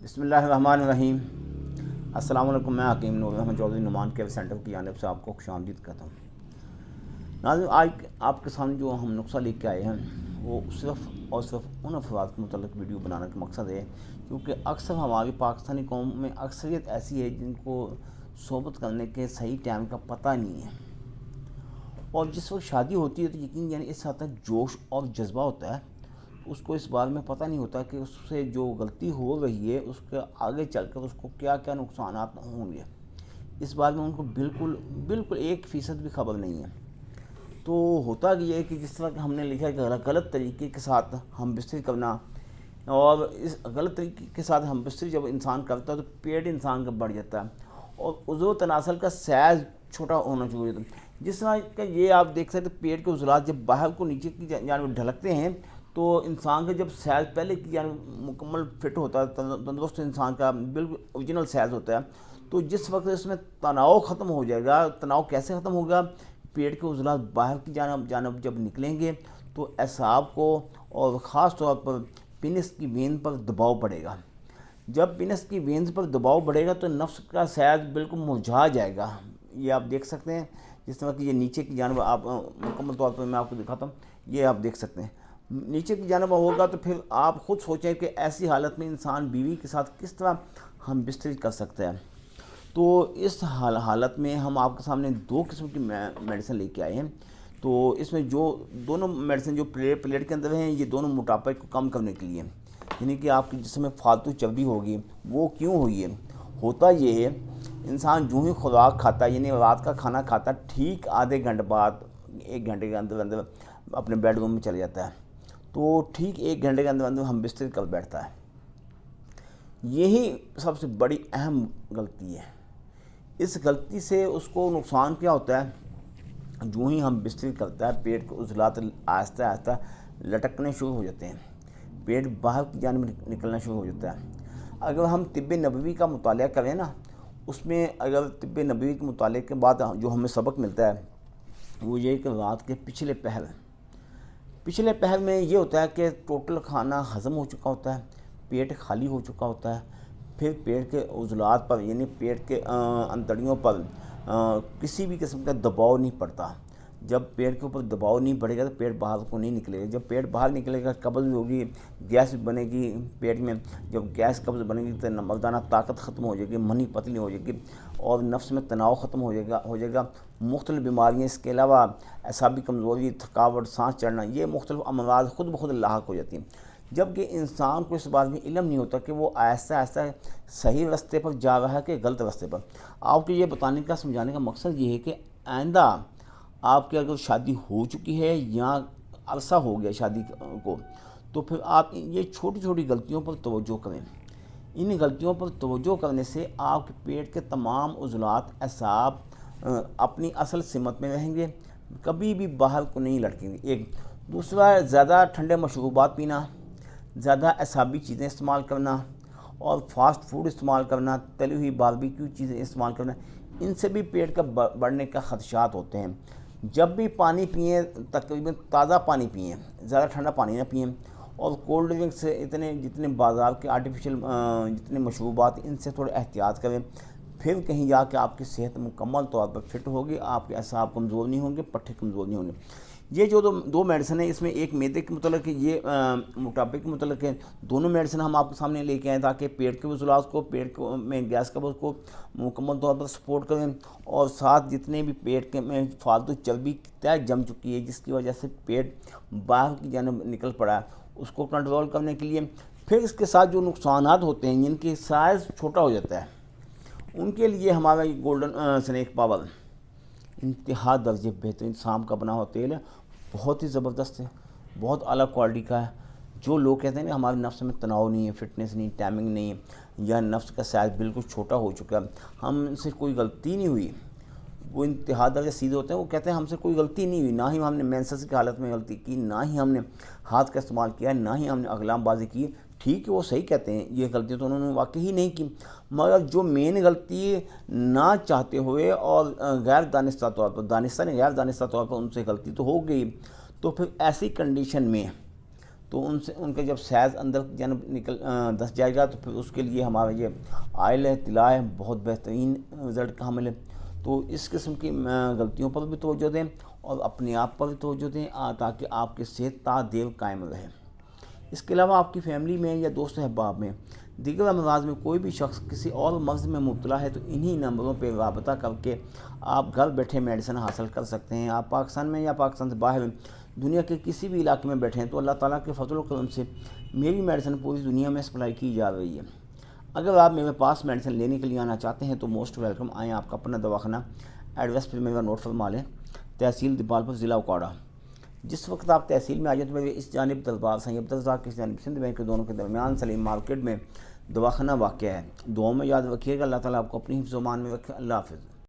बिस्मिल्लाहिर्रहमानिर्रहीम। अस्सलाम वालेकुम। मैं हकीम नूर रहमान चौधरी नुमान केयर सेंटर की जानिब से आपको खुशामदीद कहता हूँ। नाज़रीन, आज आपके सामने जो हम नुस्खा लेके आए हैं वो सिर्फ़ और सिर्फ उन अफराद के मुतल्लिक़ वीडियो बनाने का मकसद है, क्योंकि अक्सर हमारी पाकिस्तानी कौम में अक्सरियत ऐसी है जिनको सोबत करने के सही टाइम का पता नहीं है, और जिस वक्त शादी होती है तो यकीन यानी इस हद तक जोश और जज्बा होता है, उसको इस बारे में पता नहीं होता कि उससे जो गलती हो रही है उसके आगे चलकर उसको क्या क्या नुकसान होंगे। इस बारे में उनको बिल्कुल बिल्कुल 1% भी खबर नहीं है। तो होता ये है कि जिस तरह हमने लिखा है कि गलत तरीके के साथ हम बिस्तरी करना, और इस गलत तरीके के साथ हम बिस्तरी जब इंसान करता है तो पेट इंसान का बढ़ जाता है और उज़्व तनासल का साइज़ छोटा होना शुरू हो जाता है। जिस तरह का ये आप देख सकते हैं, पेट के उज़लात जब बाहर को नीचे की जानिब ढलकते हैं तो इंसान का जब साइज़ पहले की जानिब मुकम्मल फिट होता है, तंदुरुस्त इंसान का बिल्कुल ओरिजिनल साइज़ होता है, तो जिस वक्त इसमें तनाव ख़त्म हो जाएगा। तनाव कैसे ख़त्म होगा? पेट के उज़लात बाहर की जानिब जब निकलेंगे तो एसाब को और ख़ास तौर पर पेनिस की वेन पर दबाव पड़ेगा। जब पेनिस की वेन्स पर दबाव बढ़ेगा तो नफ्स का साइज़ बिल्कुल मुरझा जाएगा। ये आप देख सकते हैं, जिस तरह की ये नीचे की जानिब आप मुकम्मल तौर पर मैं आपको दिखाता हूँ, ये आप देख सकते हैं नीचे की जानिब होगा। तो फिर आप ख़ुद सोचें कि ऐसी हालत में इंसान बीवी के साथ किस तरह हम बिस्तरी कर सकते हैं। तो इस हालत में हम आपके सामने 2 किस्म की मेडिसिन लेके आए हैं। तो इसमें जो दोनों मेडिसिन जो प्लेट के अंदर हैं, ये दोनों मोटापे को कम करने के लिए, यानी कि आपके जिसमें फालतू चर्बी होगी वो क्यों हुई है। होता ये है, इंसान जो ही खुराक खाता है, यानी रात का खाना खाता, ठीक आधे घंटे बाद 1 घंटे के अंदर अंदर अपने बेडरूम में चले जाता है। तो ठीक 1 घंटे के अंदर अंदर हम बिस्तर कर बैठता है। यही सबसे बड़ी अहम गलती है। इस गलती से उसको नुकसान क्या होता है? जो ही हम बिस्तर करता है, पेट के उज़लात आहिस्ता आहिस्ता लटकने शुरू हो जाते हैं, पेट बाहर की जानिब निकलना शुरू हो जाता है। अगर हम तिब्बे नबवी का मुताला करें ना, उसमें अगर तिब्बे नबवी के मुताले के बाद जो हमें सबक मिलता है वो ये कि रात के पिछले पहर में ये होता है कि टोटल खाना हज़म हो चुका होता है, पेट खाली हो चुका होता है। फिर पेट के उज़लात पर यानी पेट के अंतड़ियों पर किसी भी किस्म का दबाव नहीं पड़ता। जब पेट के ऊपर दबाव नहीं पड़ेगा तो पेट बाहर को नहीं निकलेगा। जब पेट बाहर निकलेगा कब्ज़ भी होगी, गैस भी बनेगी पेट में। जब गैस कब्ज़ बनेगी तो मर्दाना ताकत ख़त्म हो जाएगी, मनी पतली हो जाएगी और नफ्स में तनाव ख़त्म हो जाएगा। मुख्तलिफ़ बीमारियाँ, इसके अलावा एसाबी कमज़ोरी, थकावट, सांस चढ़ना, ये मुख्तलिफ़ अमराज़ खुद ब खुद लाहक हो जाती हैं। जबकि इंसान को इस बारे में इल्म नहीं होता कि वो आहिस्ता आहिस्ता सही रास्ते पर जा रहा है कि गलत रास्ते पर। आपको ये बताने का, समझाने का मकसद ये है कि आइंदा आपकी अगर शादी हो चुकी है या अरसा हो गया शादी को, तो फिर आप ये छोटी छोटी गलतियों पर तवज्जो करें। इन गलतियों पर तवज्जो करने से आपके पेट के तमाम उज़लात, एसाब अपनी असल सिमत में रहेंगे, कभी भी बाहर को नहीं लटकेंगे। एक दूसरा, ज़्यादा ठंडे मशरूबात पीना, ज़्यादा एसाबी चीज़ें इस्तेमाल करना और फास्ट फूड इस्तेमाल करना, तली हुई बारबेक्यू चीज़ें इस्तेमाल करना, इनसे भी पेट का बढ़ने का ख़दशात होते हैं। जब भी पानी पिए तकरीबन ताज़ा पानी पिए, ज़्यादा ठंडा पानी ना पिए, और कोल्ड ड्रिंक्स से जितने बाज़ार के आर्टिफिशियल जितने मशरूबात, इनसे थोड़ा एहतियात करें। फिर कहीं जाके आपकी सेहत मुकम्मल तौर पर फिट होगी, आपके एसाब कमज़ोर नहीं होंगे, पट्टे कमज़ोर नहीं होंगे। ये जो दो मेडिसिन है, इसमें एक मैदे के मतलब ये मोटापे के मतलब है। दोनों मेडिसिन हम आपके सामने लेके आए ताकि पेट के उज़लात को, पेट में गैस कब्ज़ को मुकम्मल तौर पर सपोर्ट करें, और साथ जितने भी पेट के में फालतू चर्बी तय जम चुकी है जिसकी वजह से पेट बाहर की जानिब निकल पड़ा है, उसको कंट्रोल करने के लिए। फिर इसके साथ जो नुकसानात होते हैं, जिनकी साइज़ छोटा हो जाता है, उनके लिए हमारा ये गोल्डन स्नेक पावर इंतहा दर्जे बेहतरीन शाम का बना हुआ तेल है, बहुत ही ज़बरदस्त है, बहुत अलग क्वालिटी का है। जो लोग कहते हैं कि हमारे नफ्स में तनाव नहीं है, फिटनेस नहीं, टाइमिंग नहीं है, या नफ्स का साइज़ बिल्कुल छोटा हो चुका है, हमसे कोई गलती नहीं हुई, वो इंतहा दर्जे सीधे होते हैं। वो कहते हैं हमसे कोई गलती नहीं हुई, ना ही हमने मेंसेस की हालत में गलती की, ना ही हमने हाथ का इस्तेमाल किया, ना ही हमने अगलामबाजी की। ठीक है, वो सही कहते हैं, ये गलती तो उन्होंने वाकई ही नहीं की, मगर जो मेन गलती ना चाहते हुए और गैर दानिस्ता तौर पर, दानिस्ता ने गैर दानिस्ता तौर पर उनसे गलती तो हो गई, तो फिर ऐसी कंडीशन में تو ان کے جب سائز اندر جانب دس جائے گا تو پھر اس کے لیے ہمارا یہ آئل ہے، طلا ہے، بہت بہترین رزلٹ کا حامل ہے۔ تو اس قسم کی غلطیوں پر بھی توجہ دیں اور اپنے آپ پر بھی توجہ دیں تاکہ آپ کی صحت تا دیر قائم رہے۔ اس کے علاوہ آپ کی فیملی میں یا دوست احباب میں دیگر امراض میں کوئی بھی شخص کسی اور مرض میں مبتلا ہے تو انہی نمبروں پہ رابطہ کر کے آپ گھر بیٹھے میڈیسن حاصل کر سکتے ہیں۔ آپ پاکستان میں یا پاکستان سے باہر دنیا کے کسی بھی علاقے میں بیٹھے ہیں تو اللہ تعالیٰ کے فضل و کرم سے میری میڈیسن پوری دنیا میں سپلائی کی جا رہی ہے۔ اگر آپ میرے پاس میڈیسن لینے کے لیے آنا چاہتے ہیں تو موسٹ ویلکم آئیں۔ آپ کا اپنا دواخانہ ایڈریس پھر میرا نوٹ فرما لیں، تحصیل دیپالپور، ضلع اوکاڑہ۔ جس وقت آپ تحصیل میں آ جائیں تو میرے اس جانب دربار سید عبدالرزاق کی جانب سندھ بینک کے دونوں کے درمیان سلیم مارکیٹ میں دواخانہ واقع ہے۔ دعاؤں میں یاد رکھیے گا۔ اللہ تعالیٰ آپ کو اپنی حفظ و امان میں رکھے۔ اللہ حافظ۔